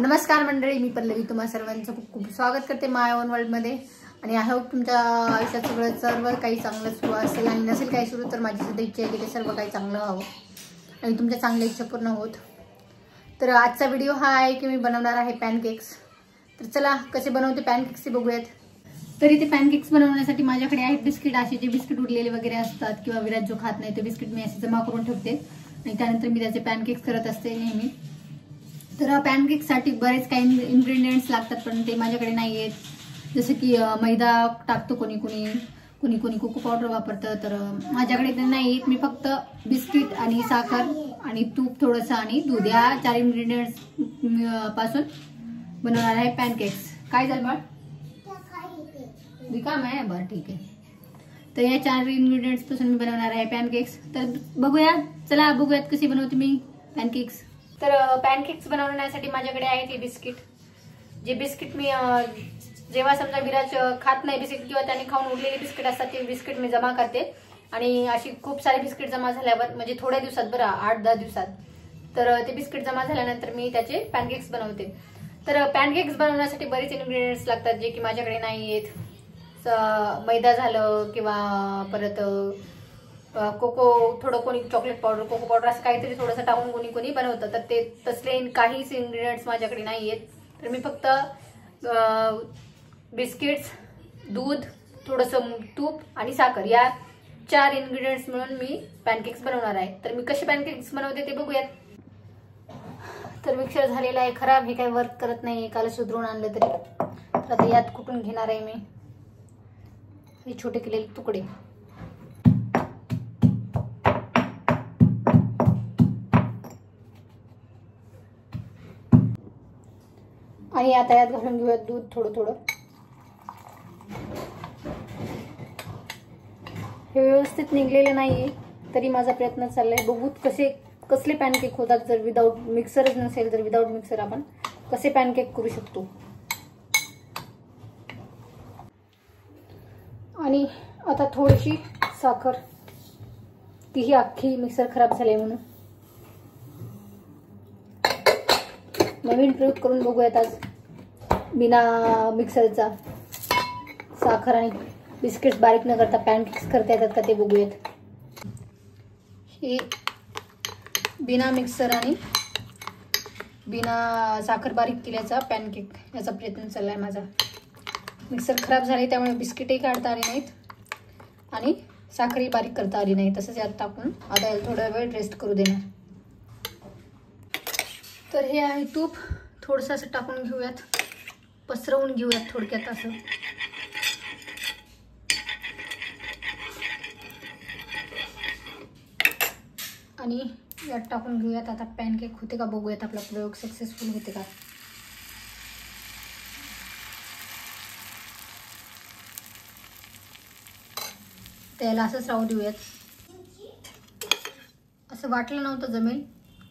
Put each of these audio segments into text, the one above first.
नमस्कार मंडळी, मी पल्लवी तुम्हा सर्वांचं खूप खूप स्वागत करते माय ओन वर्ल्डमध्ये. आणि आय होप तुमच्या आयुष्यात सर्व काही चांगलं सुरू असेल आणि नसेल काही सुरू तर माझी सुद्धा इच्छा आहे की ते सर्व काही चांगलं व्हावं आणि तुमच्या चांगल्या इच्छा पूर्ण होत. तर आजचा व्हिडिओ हा आहे की मी बनवणार आहे पॅनकेक्स. तर चला कसे बनवते पॅनकेक्स ते बघूयात. तरी ते पॅनकेक्स बनवण्यासाठी माझ्याकडे आहेत बिस्किट. असे जे बिस्किट उरलेले वगैरे असतात किंवा विराज जो खात नाही ते बिस्किट मी असे जमा करून ठेवते आणि त्यानंतर मी त्याचे पॅनकेक्स करत असते नेहमी. तर पॅनकेकसाठी बरेच काही इन्ग्रेडियंट्स लागतात पण ते माझ्याकडे नाही आहेत. जसं की मैदा टाकतो कोणी कोको पावडर वापरतं, तर माझ्याकडे ते नाही आहेत. मी फक्त बिस्किट आणि साखर आणि तूप थोडंसं आणि दूध या 4 इन्ग्रेडियंट्स पासून बनवणार आहे पॅनकेक्स. काय झालं बाळ? रिकाम आहे? बरं ठीक आहे. तर या 4 इन्ग्रेडियंट्स पासून मी बनवणार आहे पॅनकेक्स. तर चला बघूयात कशी बनवते मी पॅनकेक्स. तर पॅनकेक्स बनवण्यासाठी माझ्याकडे आहे ते बिस्किट. जे बिस्किट मी जेव्हा समजा विराज खात नाही बिस्किट किंवा त्याने खाऊन उरलेले बिस्किट असतात ते बिस्किट मी जमा करते. आणि अशी खूप सारे बिस्किट जमा झाल्यावर म्हणजे थोड्या दिवसात, बरं 8-10 दिवसात, तर ते बिस्किट जमा झाल्यानंतर मी त्याचे पॅनकेक्स बनवते. तर पॅनकेक्स बनवण्यासाठी बरेच इन्ग्रेडियंट्स लागतात जे की माझ्याकडे नाही आहेत. मैदा झालं किंवा परत थोडं कोणी चॉकलेट पावडर, कोको पावडर असं काहीतरी थोडंसं टाकून कोणी बनवतं. तर ते तसले काहीच इन्ग्रेडियंट्स माझ्याकडे नाही आहेत. तर मी फक्त बिस्किट्स, दूध, थोडंसं तूप आणि साखर या 4 इन्ग्रेडियंट्स मिळून मी पॅनकेक्स बनवणार आहे. तर मी कसे पॅनकेक्स बनवते ते बघूयात. तर मिक्सर झालेलं आहे खराब, हे काही वर्क करत नाही. काल सुधरून आणलं तरी. तर आता यात कुठून घेणार आहे मी हे छोटे केलेले तुकडे. आणि आता यात घालून घेऊयात दूध थोडं. हे व्यवस्थित निघलेलं नाहीये तरी माझा प्रयत्न चाललाय. बघूत कसले पॅनकेक होतात. जर विदाऊट मिक्सरच नसेल तर विदाऊट मिक्सर आपण कसे पॅनकेक करू शकतो. आणि आता थोडीशी साखर, तीही अख्खी, मिक्सर खराब झाले म्हणून. नवीन प्रयोग करून बघूयात आज बिना मिक्सरचा. साखर आणि बिस्किट्स बारीक न करता पॅनकेक्स करता येतात का ते बघूयात. हे बिना मिक्सर आणि बिना साखर बारीक केल्याचा पॅनकेक याचा प्रयत्न चाललाय माझा. मिक्सर खराब झाले त्यामुळे बिस्किटही काढता आले नाहीत आणि साखरही बारीक करता आली नाही. तसंच यात टाकून आता याला थोडा वेळ रेस्ट करू देणार. तर हे आहे तूप. थोडंसं असं टाकून घेऊयात, पसरवून घेऊयात थोडक्यात असं. आणि यात टाकून घेऊयात. आता पॅनकेक होते का बघूयात, आपला प्रयोग सक्सेसफुल होते का. त्याला असंच राहू देऊयात. असं वाटलं नव्हतं जमेल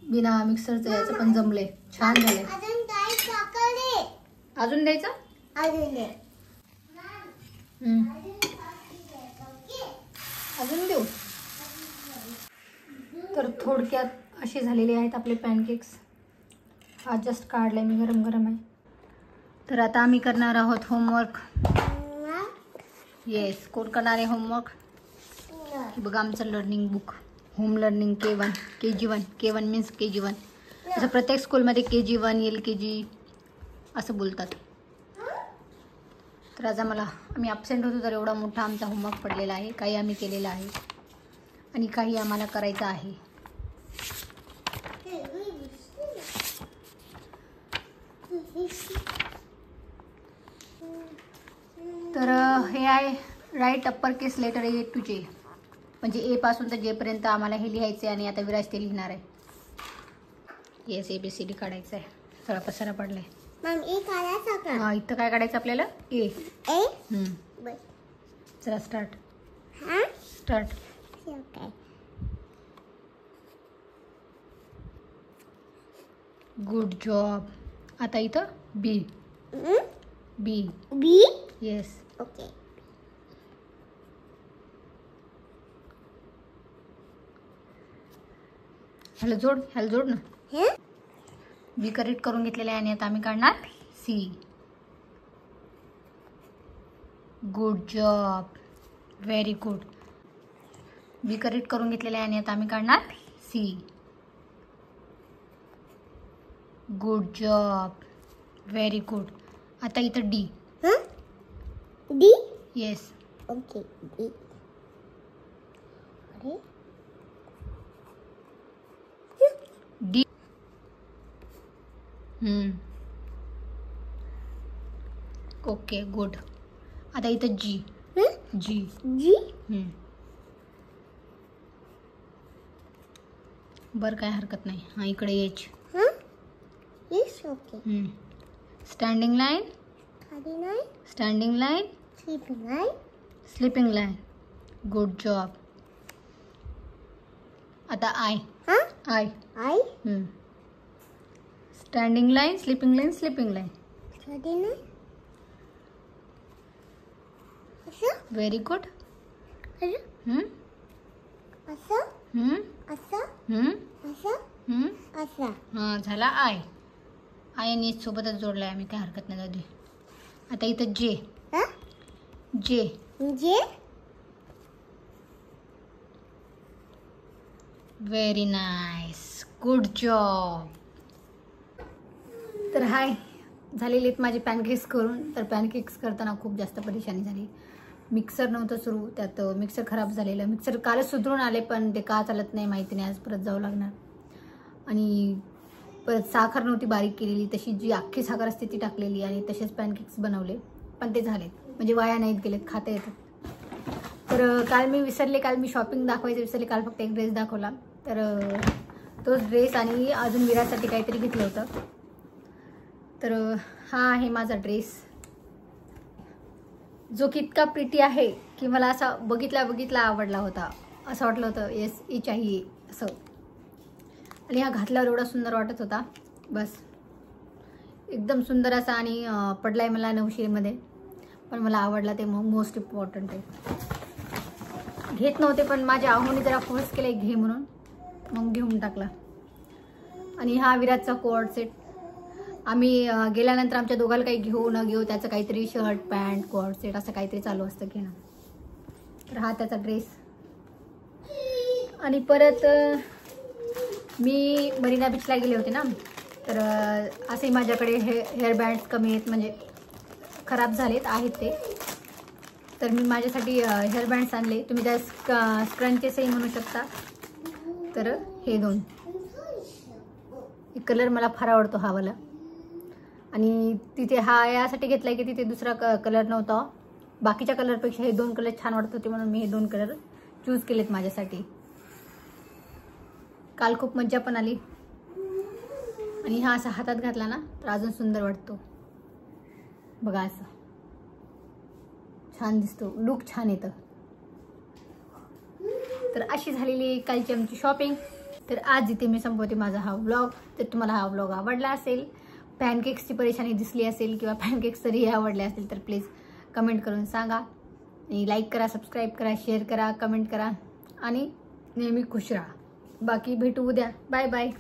बिना मिक्सरचं, याचं पण जमले, छान झालंय. अजून द्यायचं? अजून देऊ. तर थोडक्यात असे झालेले आहेत आपले पॅनकेक्स. हा जस्ट काढलाय मी, गरम आहे. तर आता आम्ही करणार आहोत होमवर्क. येस, कोण करणार आहे होमवर्क? बघा आमचं learning book, home learning K1 KG1. K1 means KG1. असं प्रत्येक स्कूलमध्ये KG1 LKG असं बोलतात. तर आज आम्ही ॲब्सेंट होतो तर एवढा मोठा आमचा होमवर्क पडलेला आहे. काही आम्ही केलेला आहे आणि काही आम्हाला करायचं आहे. तर हे आहे right upper case letter A to J, म्हणजे A पासून तर J पर्यंत आम्हाला हे लिहायचं आहे. आणि आता विराज ते लिहिणार आहे. येस, ABCD काढायचं आहे. सगळा पसारा पडलाय. हा, इथं काय काढायचं आपल्याला? A. चला स्टार्ट. Good job. आता इथं B. येस. ओके. ह्याला जोड ना. बी करेक्ट करून घेतलेलं आहे आणि आता आम्ही काढणार C. Good job, very good. B correct करून घेतलेलं आहे आणि आता आम्ही काढणार C. Good job, very good. आता इथं D. D. Yes. Okay. D. अरे डी. Okay good. आता इथं जी. जी. जी. बरं काय हरकत नाही. हां इकडे H. Yes. Okay. Standing line. Standing. Standing line. Sleeping line. Sleeping line. Good job. आता I. I. I. Standing line, sleeping line, sleeping line. Standing line. असं. Very good. असं. असं. असं. असं. हां झाला आय. आय आणि एच सोबतच जोडलाय आम्ही, काय हरकत नाही दादी. आता इथं जे. जे. जे. Very nice, good job. तर हाय, झालेले आहेत माझे पॅनकेक्स करून. तर पॅनकेक्स करताना खूप जास्त परेशानी झाली. मिक्सर नव्हतं सुरू, त्यात मिक्सर खराब झालेलं. मिक्सर कालच सुधरून आले पण ते का चालत नाही माहिती नाही, आज परत जावं लागणार. आणि परत साखर नव्हती बारीक केलेली, तशी जी अख्खी साखर असते ती टाकलेली आणि तसेच पॅनकेक्स बनवले. पण ते झालेत, म्हणजे वाया नाहीत गेलेत, खाता येतात. तर काल मी विसरले, काल मी शॉपिंग दाखवायचं विसरले. काल फक्त एक ड्रेस दाखवला. तर तोच ड्रेस आणि अजून विरासाठी काहीतरी घेतलं होतं. तर हा आहे माझा ड्रेस, जो की इतका प्रिटी आहे की मला असा बघितला आवडला होता. असं वाटलं होतं येस ही चाहिए असं. आणि हा घातल्यावर एवढा सुंदर वाटत होता, बस एकदम सुंदर असा. आणि पडलाय मला 900मध्ये, पण मला आवडला, ते मोस्ट इम्पॉर्टंट आहे. घेत नव्हते पण माझ्या आहोने जरा फोर्स केला घे म्हणून, मग घेऊन टाकला. आणि हा विराटचा कोड सेट. आम्ही गेल्यानंतर आमच्या दोघांना काही घेऊ न घेऊ त्याचं काहीतरी शर्ट पॅन्ट कोड सेट असं काहीतरी चालू असतं घेणं. तर हा त्याचा ड्रेस. आणि परत मी मरीना बीचला गेले होते ना, तर असे माझ्याकडे हेअर बँड्स कमी आहेत, म्हणजे खराब झालेत, आहेत ते. तर मी माझ्यासाठी हेअर बँड्स आणले. तुम्ही त्या स्क्रंचेसही म्हणू शकता. तर हे दोन कलर मला फार आवडतो हा वाला. आणि तिथे हा यासाठी घेतला की तिथे दुसरा कलर नव्हता. बाकीच्या कलरपेक्षा हे दोन कलर छान वाटत होते म्हणून मी हे दोन कलर चूज केलेत माझ्यासाठी. काल खूप मज्जा पण आली. आणि हा असा हातात घातला ना तर अजून सुंदर वाटतो बघा, असं छान दिसतो, लुक छान येतं. तर अशी झालेली कालची आमची शॉपिंग. तर आज इथे मी संपवते माझा हा व्लॉग. तर तुम्हाला हा व्लॉग आवडला असेल, पॅनकेक्सची परेशानी दिसली असेल किंवा पॅनकेक्स तरी आवडले असतील तर प्लीज कमेंट करून सांगा. आणि लाईक करा, सबस्क्राईब करा, शेअर करा, कमेंट करा आणि नेहमी खुश राहा. बाकी भेटू उद्या. Bye bye.